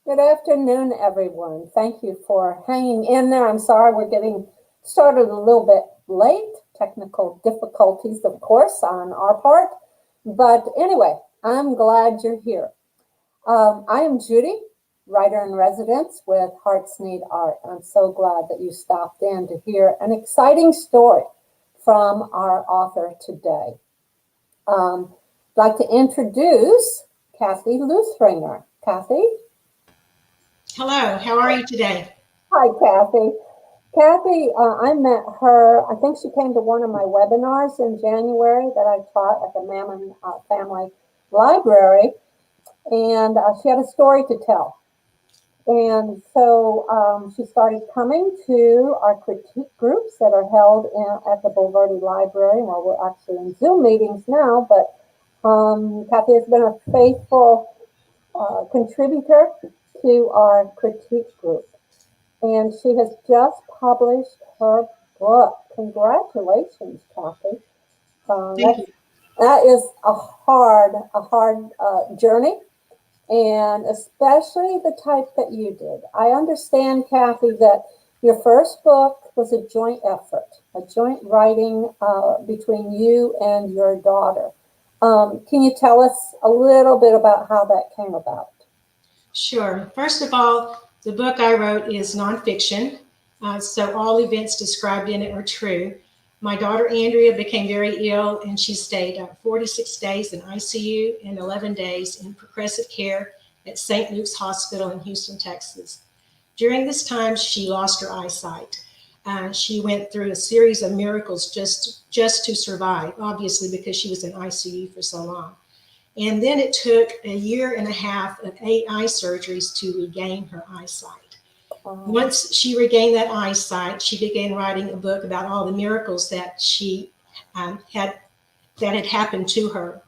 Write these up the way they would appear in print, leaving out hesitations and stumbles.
Good afternoon, everyone. Thank you for hanging in there. I'm sorry we're getting started a little bit late. Technical difficulties, of course, on our part. But anyway, I'm glad you're here. I am Judy, writer in residence with Hearts Need Art. I'm so glad that you stopped in to hear an exciting story from our author today. I'd like to introduce Kathy Luthringer. Kathy? Hello, how are you today? Hi, Kathy. Kathy, I met her, I think she came to one of my webinars in January that I taught at the Mammon Family Library, and she had a story to tell. And so she started coming to our critique groups that are held at the Bulverde Library. Well, we're actually in Zoom meetings now, but Kathy has been a faithful contributor to our critique group. And she has just published her book. Congratulations, Kathy. Uh, Thank that's, you. that is a hard journey, and especially the type that you did. I understand, Kathy, that your first book was a joint effort, a joint writing between you and your daughter. Can you tell us a little bit about how that came about? Sure. First of all, the book I wrote is nonfiction, so all events described in it are true. My daughter Andrea became very ill, and she stayed 46 days in ICU and 11 days in progressive care at St. Luke's Hospital in Houston, Texas. During this time, she lost her eyesight. She went through a series of miracles just to survive, obviously because she was in ICU for so long. And then it took a year and a half of 8 eye surgeries to regain her eyesight. Um, Once she regained that eyesight, she began writing a book about all the miracles that she had that had happened to her.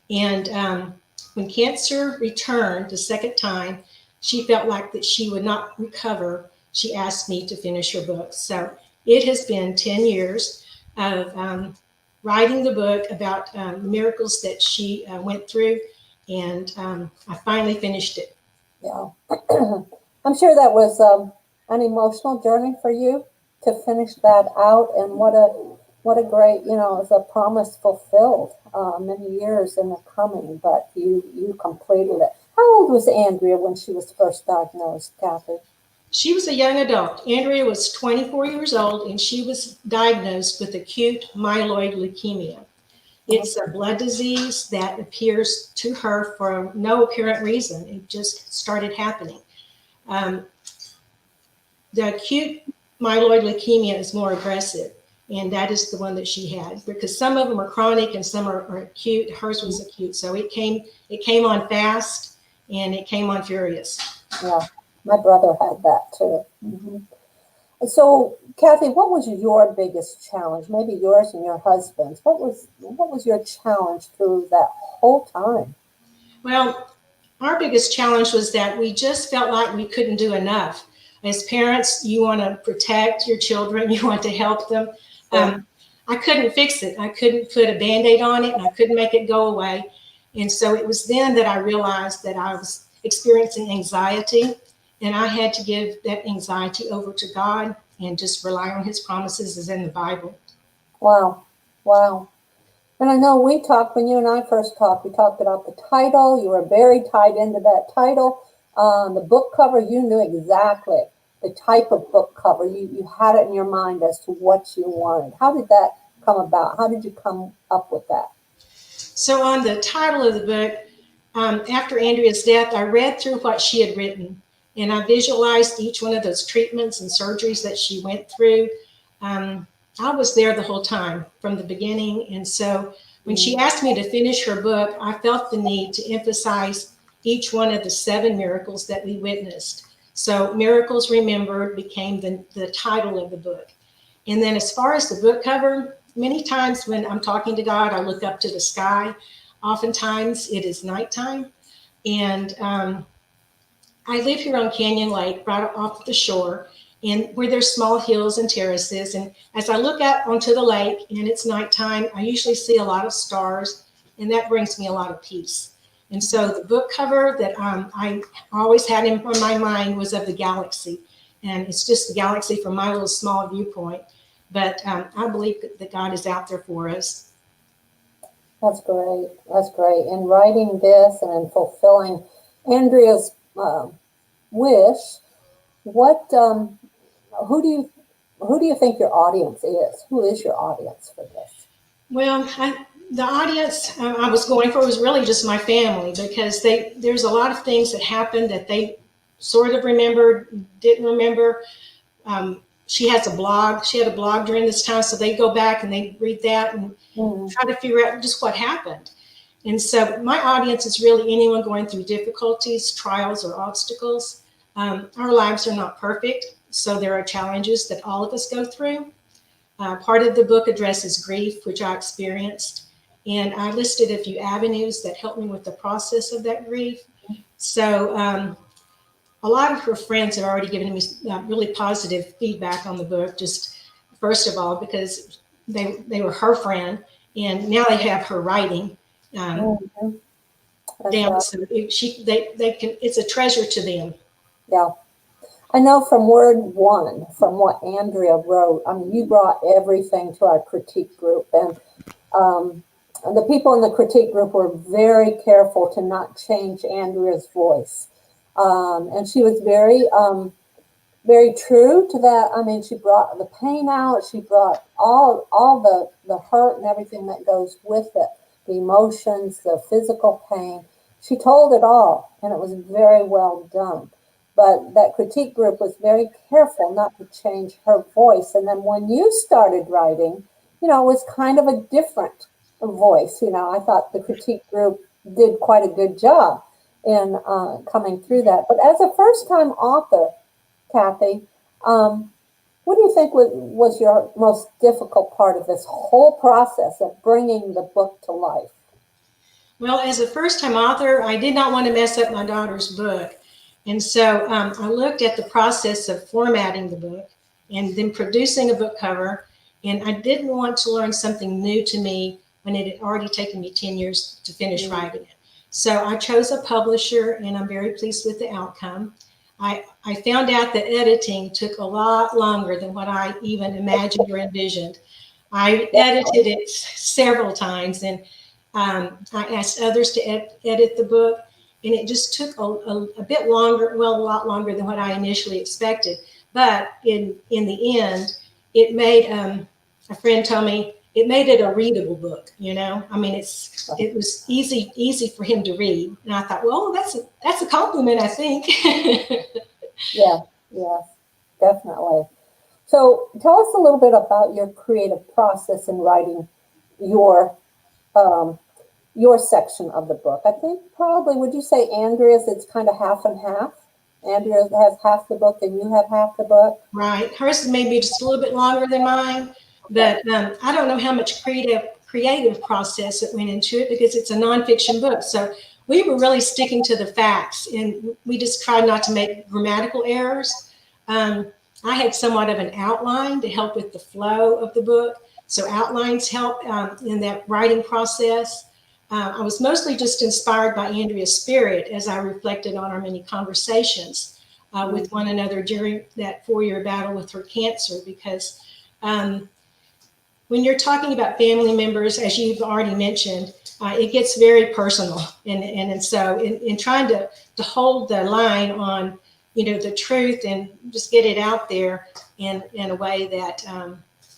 And when cancer returned the second time, she felt like that she would not recover. She asked me to finish her book. So it has been 10 years of writing the book about miracles that she went through, and I finally finished it. yeah. I'm sure that was an emotional journey for you to finish that out, and what a great, it was a promise fulfilled. Many years in the coming, but you completed it. How old was Andrea when she was first diagnosed, Kathy? She was a young adult. Andrea was 24 years old, and she was diagnosed with acute myeloid leukemia. It's a blood disease that appears to her for no apparent reason. It just started happening. Um, the acute myeloid leukemia is more aggressive, and that is the one that she had, because some of them are chronic and some are acute. Hers was acute, so it came on fast and it came on furious. Yeah, my brother had that too. So, Kathy, what was your biggest challenge? Maybe yours and your husband's. What was your challenge through that whole time? Well, our biggest challenge was that we just felt like we couldn't do enough. As parents, you want to protect your children, you want to help them. Sure. I couldn't fix it. I couldn't put a band aid on it, and I couldn't make it go away. And so it was then that I realized that I was experiencing anxiety, and I had to give that anxiety over to God and just rely on His promises as in the Bible. Wow, wow. And I know we talked when you and I first talked. We talked about the title. You were very tied into that title. The book cover. You knew exactly the type of book cover. You had it in your mind as to what you wanted. How did that come about? How did you come up with that? So, on the title of the book, after Andrea's death, I read through what she had written, and I visualized each one of those treatments and surgeries that she went through. I was there the whole time from the beginning. And so when she Mm, asked me to finish her book, I felt the need to emphasize each one of the 7 miracles that we witnessed. So, Miracles Remembered became the title of the book. And then, as far as the book cover, many times when I'm talking to God, I look up to the sky. Oftentimes it is nighttime. And I live here on Canyon Lake, right off the shore, and where there's small hills and terraces. And as I look out onto the lake and it's nighttime, I usually see a lot of stars, and that brings me a lot of peace. And so the book cover that I always had in my mind was of the galaxy. And it's just the galaxy from my little small viewpoint. But I believe that God is out there for us. That's great. That's great. In writing this and in fulfilling Andrea's wish, what who do you think your audience is? Who is your audience for this? Well, the audience I was going for was really just my family, because there's a lot of things that happened that they sort of remembered, didn't remember. She has a blog. She had a blog during this time, so they go back and they read that and try to figure out just what happened. And so my audience is really anyone going through difficulties, trials, or obstacles. Our lives are not perfect, so there are challenges that all of us go through. Part of the book addresses grief, which I experienced, and I listed a few avenues that helped me with the process of that grief. So a lot of her friends have already given me really positive feedback on the book, just first of all, because they were her friend, and now they have her writing down. Right. So they can, it's a treasure to them. Yeah. I know from word one, from what Andrea wrote, I mean, you brought everything to our critique group, and the people in the critique group were very careful to not change Andrea's voice. And she was very true to that. I mean, she brought the pain out. She brought all the hurt and everything that goes with it, the emotions, the physical pain. She told it all, and it was very well done. But that critique group was very careful not to change her voice. And then when you started writing, it was kind of a different voice. I thought the critique group did quite a good job in coming through that. But as a first-time author, Kathy, what do you think was your most difficult part of this whole process of bringing the book to life? Well, as a first-time author, I did not want to mess up my daughter's book. And so I looked at the process of formatting the book and then producing a book cover. And I didn't want to learn something new to me when it had already taken me 10 years to finish writing it. So I chose a publisher, and I'm very pleased with the outcome. I found out that editing took a lot longer than what I even imagined or envisioned. I edited it several times, and I asked others to edit the book. And it just took a bit longer, well, a lot longer than what I initially expected. But in the end, it made, a friend told me, it made it a readable book, I mean, it was easy for him to read. And I thought, well, that's a compliment, I think. Yeah, definitely. So tell us a little bit about your creative process in writing your section of the book. I think probably, would you say Andrea's, it's kind of half and half? Andrea has half the book and you have half the book? Right. Hers may be just a little bit longer than mine, but I don't know how much creative process that went into it, because it's a nonfiction book. So we were really sticking to the facts, and we just tried not to make grammatical errors. I had somewhat of an outline to help with the flow of the book. So outlines help in that writing process. I was mostly just inspired by Andrea's spirit as I reflected on our many conversations with one another during that 4-year battle with her cancer, because when you're talking about family members, as you've already mentioned, it gets very personal. And so in trying to hold the line on, the truth and just get it out there in a way that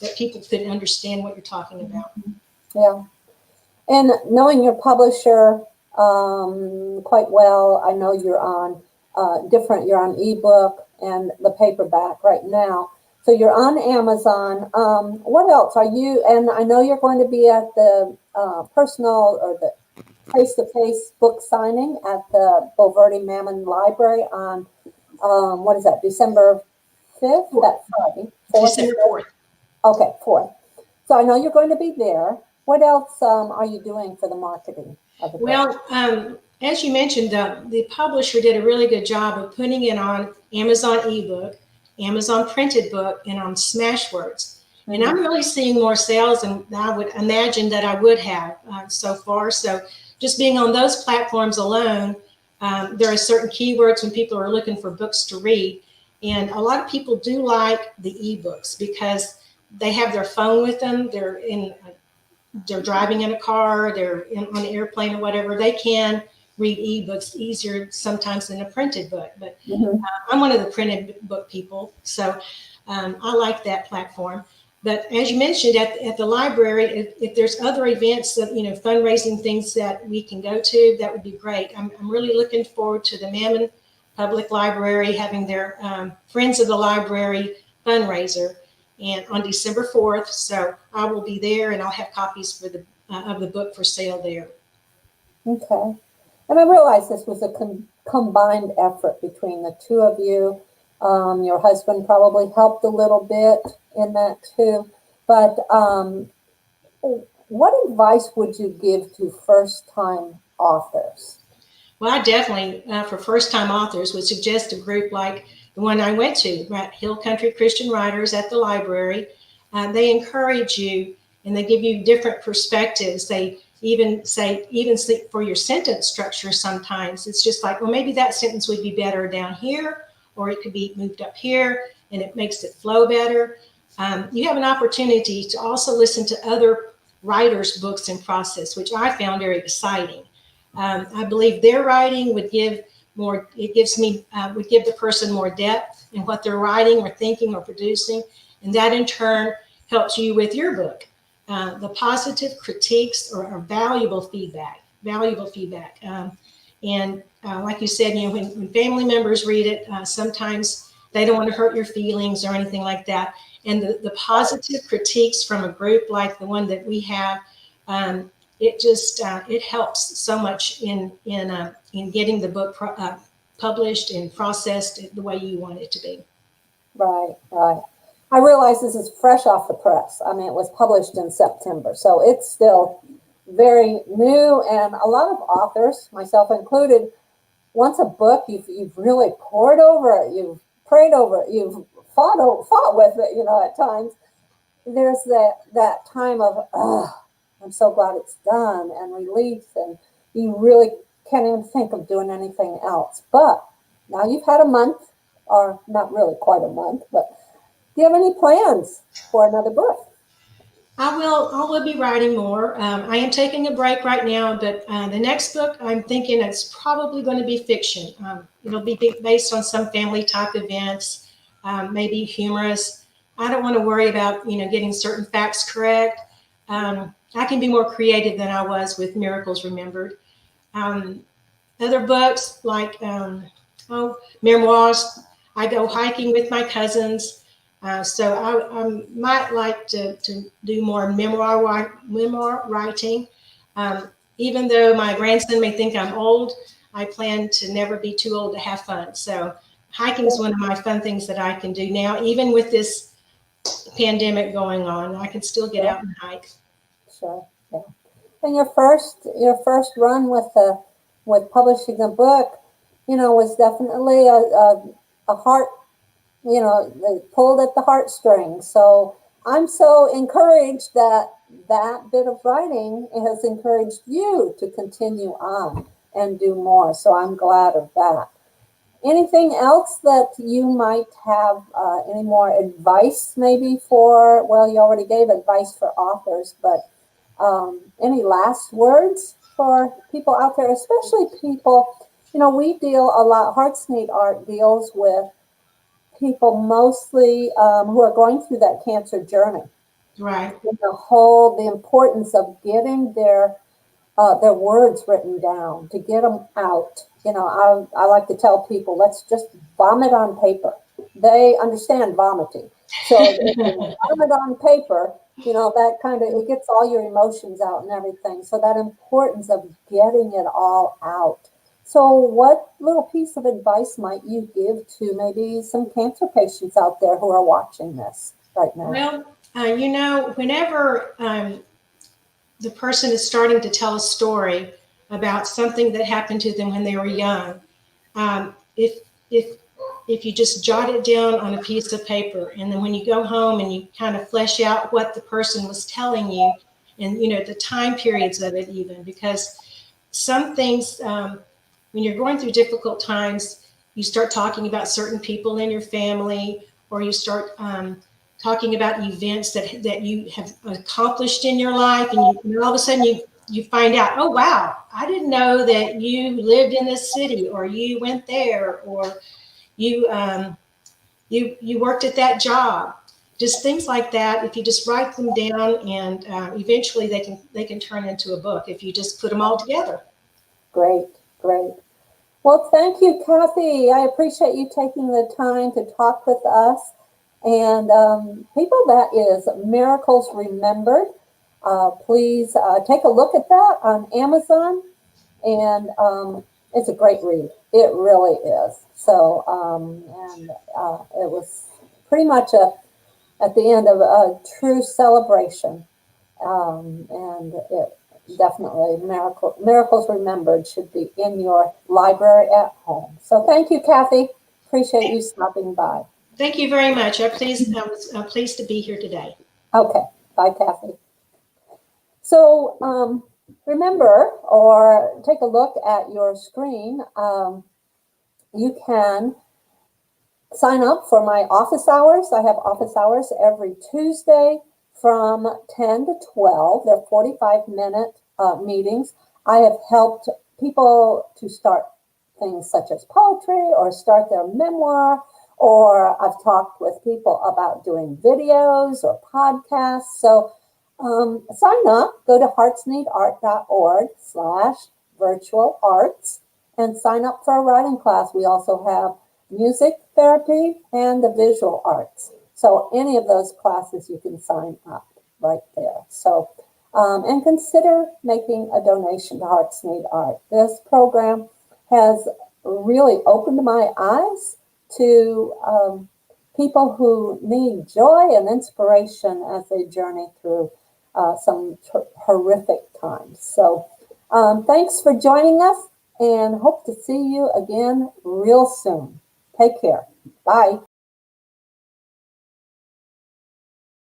that people could understand what you're talking about. Yeah. And knowing your publisher quite well, I know you're on you're on ebook and the paperback right now. So you're on Amazon. What else are you? And I know you're going to be at the personal or the face-to-face book signing at the Bulverde Mammon Library on what is that? December 5th? That Friday. 4th? December 4th. Okay, 4th. So I know you're going to be there. What else are you doing for the marketing of the book? Well, as you mentioned, the publisher did a really good job of putting it on Amazon ebook, Amazon printed book, and on Smashwords. Mm-hmm. And I'm really seeing more sales than I would imagine that I would have so far. So just being on those platforms alone, there are certain keywords when people are looking for books to read. And a lot of people do like the ebooks because they have their phone with them. They're driving in a car, on an airplane or whatever. They can read ebooks easier sometimes than a printed book. But I'm one of the printed book people, so I like that platform. But as you mentioned, at the library, if there's other events that, fundraising things that we can go to, that would be great. I'm really looking forward to the Mammon Public Library having their Friends of the Library fundraiser, and on December 4th. So I will be there, and I'll have copies of the book for sale there. Okay. And I realized this was a combined effort between the two of you. Your husband probably helped a little bit in that too. But what advice would you give to first-time authors? Well, I definitely, for first-time authors, would suggest a group like the one I went to, Hill Country Christian Writers at the library. They encourage you, and they give you different perspectives. They even for your sentence structure sometimes. It's just like, well, maybe that sentence would be better down here, or it could be moved up here, and it makes it flow better. You have an opportunity to also listen to other writers' books in process, which I found very exciting. I believe their writing would give the person more depth in what they're writing or thinking or producing, and that in turn helps you with your book. The positive critiques are valuable feedback. And like you said, when family members read it, sometimes they don't want to hurt your feelings or anything like that. And the positive critiques from a group like the one that we have, it helps so much in getting the book published and processed the way you want it to be. Right. I realize this is fresh off the press. I mean, it was published in September, so it's still very new. And a lot of authors, myself included, once a book, you've really poured over it, you've prayed over it, you've fought with it, at times. There's that time of, I'm so glad it's done, and relief, and you really can't even think of doing anything else. But now you've had a month, or not really quite a month, but do you have any plans for another book? I will be writing more. I am taking a break right now, but the next book I'm thinking it's probably going to be fiction. It'll be based on some family type events, maybe humorous. I don't want to worry about getting certain facts correct. I can be more creative than I was with Miracles Remembered. Other books like memoirs. I go hiking with my cousins. So I might like to do more memoir writing. Even though my grandson may think I'm old, I plan to never be too old to have fun. So hiking is one of my fun things that I can do now, even with this pandemic going on. I can still get out and hike. Sure. Yeah. And your first run with publishing a book, was definitely a heart, it pulled at the heartstrings. So I'm so encouraged that bit of writing has encouraged you to continue on and do more. So I'm glad of that. Anything else that you might have, any more advice maybe well, you already gave advice for authors, but any last words for people out there, especially people, we deal a lot, Hearts Need Art deals with people mostly who are going through that cancer journey. Right. The importance of getting their words written down, to get them out. I like to tell people, let's just vomit on paper. They understand vomiting. So if you vomit on paper, that kind of, it gets all your emotions out and everything. So that importance of getting it all out. So what little piece of advice might you give to maybe some cancer patients out there who are watching this right now? Well, whenever the person is starting to tell a story about something that happened to them when they were young, if you just jot it down on a piece of paper, and then when you go home and you kind of flesh out what the person was telling you, and the time periods of it, even because some things, when you're going through difficult times, you start talking about certain people in your family, or you start talking about events that you have accomplished in your life, and all of a sudden you find out, oh wow, I didn't know that you lived in this city, or you went there, or you you worked at that job. Just things like that. If you just write them down, and eventually they can turn into a book if you just put them all together. Great, great. Well, thank you, Kathy. I appreciate you taking the time to talk with us. And people, that is Miracles Remembered. Please take a look at that on Amazon. And it's a great read. It really is. So, and it was pretty much at the end of a true celebration. And it definitely, Miracles Remembered should be in your library at home. So thank you, Kathy. Appreciate you stopping by. Thank you very much. I was pleased to be here today. Okay. Bye, Kathy. So remember, or take a look at your screen. You can sign up for my office hours. I have office hours every Tuesday from 10 to 12. They're 45-minute meetings. I have helped people to start things such as poetry, or start their memoir, or I've talked with people about doing videos or podcasts. So sign up, go to heartsneedart.org/virtual arts and sign up for a writing class. We also have music therapy and the visual arts. So any of those classes you can sign up right there. So, and consider making a donation to Hearts Need Art. This program has really opened my eyes to people who need joy and inspiration as they journey through some horrific times. So thanks for joining us, and hope to see you again real soon. Take care. Bye.